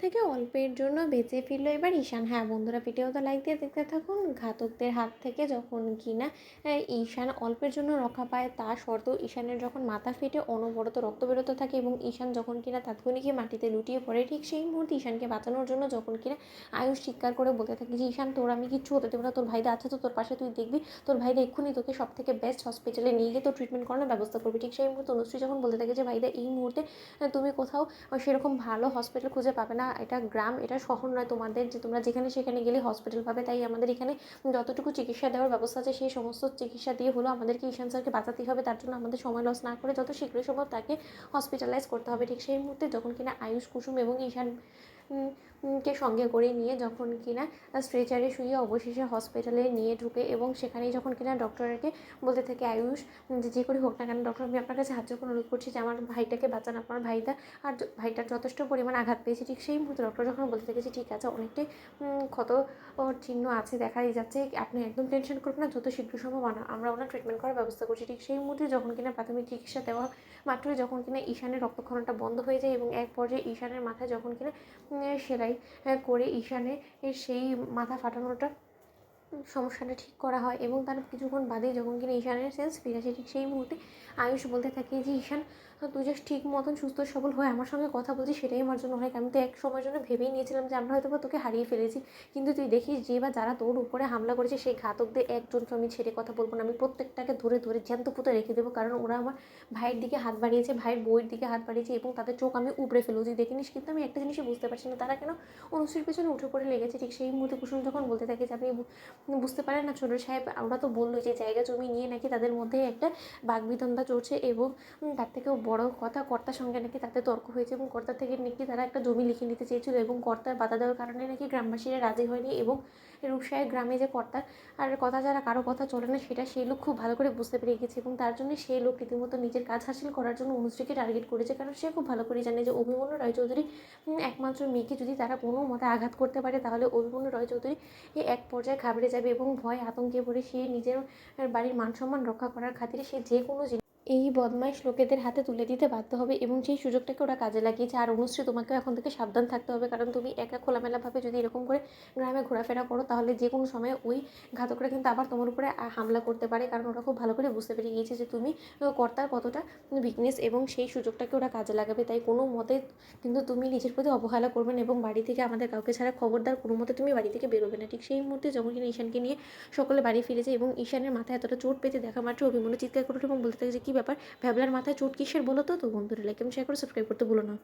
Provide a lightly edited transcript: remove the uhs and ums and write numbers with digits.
থেকে অল্পের জন্য বেঁচে ফিরল এবার ঈশান। হ্যাঁ বন্ধুরা, ভিডিও তো লাইক দিয়ে দেখতে থাকুন। ঘাতকদের হাত থেকে যখন কিনা ঈশান অল্পের জন্য রক্ষা পায়, তা সত্ত্বেও ঈশানের যখন মাথা ফেটে অনবরত রক্ত বেরোতে থাকে এবং ঈশান যখন কিনা তাৎক্ষণিকই মাটিতে লুটিয়ে পড়ে, ঠিক সেই মুহূর্তে ঈশানকে বাঁচানোর জন্য যখন কিনা আয়ুষ চিৎকার করে বলতে থাকে যে ঈশান, তোর আমি কিচ্ছু হতে দেবো না, তোর ভাইদা আছে তো তোর পাশে, তুই দেখবি তোর ভাইদা এক্ষুনি তোকে সব থেকে বেস্ট হসপিটালে নিয়ে গিয়ে তোর ট্রিটমেন্ট করানোর ব্যবস্থা করবি। ঠিক সেই মুহূর্তে অনুশ্রী যখন বলতে থাকে যে ভাইদা এই মুহূর্তে তুমি কোথাও সেরকম ভালো হসপিটাল খুঁজে পাবে না, এটা গ্রাম, এটা শহর নয় তোমাদের যে তোমরা যেখানে সেখানে গেলে হসপিটাল পাবে, তাই আমাদের এখানে যতটুকু চিকিৎসা দেওয়ার ব্যবস্থা আছে সেই সমস্ত চিকিৎসা দিয়ে হলো আমাদেরকে ঈশান স্যারকে বাঁচাতেই হবে। তার জন্য আমাদের সময় লস না করে যত শীঘ্রই সম্ভব তাকে হসপিটালাইজ করতে হবে। ঠিক সেই মুহূর্তে যখন কিনা আয়ুষ, কুসুম এবং ঈশান কে সঙ্গে করে নিয়ে যখন কিনা স্ট্রেচারে শুয়ে অবশেষে হসপিটালে নিয়ে ঢুকে এবং সেখানেই যখন কিনা ডক্টরকে বলতে থাকে আয়ুষ যে করে হোক না কেন ডক্টর, আমি আপনার কাছে হাত জোড় করে অনুরোধ করছি যে আমার ভাইটাকে বাঁচান, আপনার ভাইটা আর ভাইটার যথেষ্ট পরিমাণ আঘাত পেয়েছে। ঠিক সেই মুহূর্তে ডক্টর যখন বলতে থাকে যে ঠিক আছে, অনেকটাই ক্ষত চিহ্ন আছে দেখাই যাচ্ছে, আপনি একদম টেনশন করবেন না, যত শীঘ্র সম্ভব আমরা ওনার ট্রিটমেন্ট করার ব্যবস্থা করছি। ঠিক সেই মুহূর্তে যখন কিনা প্রাথমিক চিকিৎসা দেওয়া মাত্রই যখন কিনা ঈশানের রক্তক্ষরণটা বন্ধ হয়ে যায় এবং এক পর্যায়ে ঈশানের মাথায় যখন কিনা সেলাই করে ঈশানের সেই মাথা ফাটানোটা সমস্যাটা ঠিক করা হয় এবং তার কিছুক্ষণ বাদেই যখন কিনা ঈশানের সেন্স ফিরে আসে, ঠিক সেই মুহূর্তে আয়ুষ বলতে থাকে যে ঈশান, তুই জাস্ট ঠিক মতন সুস্থ সবল হয়ে আমার সঙ্গে কথা বলছিস সেটাই আমার জন্য অনেক। আমি তো এক সময়ের জন্য ভেবেই নিয়েছিলাম যে আমরা হয়তো তোকে হারিয়ে ফেলেছি, কিন্তু তুই দেখিস যে বা যারা তোর উপরে হামলা করেছে সেই ঘাতকদের একজনকে আমি ছেড়ে কথা বলবো না, আমি প্রত্যেকটাকে ধরে ধরে জ্যান্ত পুঁতে রেখে দেবো, কারণ ওরা আমার ভাইয়ের দিকে হাত বাড়িয়েছে, ভাইয়ের বউয়ের দিকে হাত বাড়িয়েছে এবং তাদের চোখ আমি উপড়ে ফেলবো, তুই দেখে নিস। কিন্তু আমি একটা জিনিসই বুঝতে পারছি না, তারা কেন অনুশ্রীর পেছনে উঠে পড়ে লেগেছে। ঠিক সেই মুহূর্তে কুসুম যখন বলতে থাকে যে আপনি বুঝতে পারেন না ছোটো সাহেব, ওরা তো বললো যে জায়গা জমি নিয়ে নাকি তাদের মধ্যে একটা বাগবিতণ্ডা চলছে এবং তার থেকেও বড় কথা কর্তার সঙ্গে নাকি তাদের তর্ক হয়েছে এবং কর্তার থেকে নাকি তারা একটা জমি লিখে নিতে চেয়েছিল এবং কর্তার বাধা দেওয়ার কারণে নাকি গ্রামবাসীরা রাজি হয়নি এবং রূপসাহের গ্রামে যে কর্তার আর কথা যারা কারো কথা চলে না সেটা সেই লোক খুব ভালো করে বুঝতে পেরে গেছে এবং তার জন্য সেই লোক রীতিমতো নিজের কাজ হাসিল করার জন্য অনুশ্রীকে টার্গেট করেছে, কারণ সে খুব ভালো করে জানে যে অভিমন্যু রায়চৌধুরী একমাত্র মেয়েকে যদি তারা কোনো মতে আঘাত করতে পারে তাহলে অভিমন্যু রায়চৌধুরী এক পর্যায়ে ঘাবড়ে যাবে এবং ভয় আতঙ্কে পড়ে সে নিজের বাড়ির মান সম্মান রক্ষা করার খাতিরে সে যে কোনো এই বদমাইশ লোকেদের হাতে তুলে দিতে বাধ্য হবে এবং সেই সুযোগটাকে ওরা কাজে লাগিয়েছে। আর অনুশ্রী, তোমাকেও এখন থেকে সাবধান থাকতে হবে, কারণ তুমি একা খোলামেলাভাবে যদি এরকম করে গ্রামে ঘোরাফেরা করো তাহলে যে কোনো সময় ওই ঘাতকরা কিন্তু আবার তোমার উপরে হামলা করতে পারে, কারণ ওরা খুব ভালো করে বুঝতে পেরে গিয়েছে যে তুমি কর্তার কতটা উইকনেস এবং সেই সুযোগটাকে ওরা কাজে লাগাবে। তাই কোনো মতে কিন্তু তুমি নিজের প্রতি অবহেলা করবে না এবং বাড়ি থেকে আমাদের কাউকে ছাড়া খবরদার কোনো মতে তুমি বাড়ি থেকে বেরোবে না। ঠিক সেই মুহূর্তে যখন কিনা ঈশানকে নিয়ে সকলে বাড়ি ফিরেছে এবং ঈশানের মাথায় এতটা চোট পেতে দেখা মাত্র অভিমন্যু চিৎকার করে এবং বলতে থাকে যে কী ব্যাপার, ভ্যাবলার মাথায় চোট কিসের বলো তো। বন্ধুরা লাইক এবং শেয়ার করে সাবস্ক্রাইব করতে ভুলো না।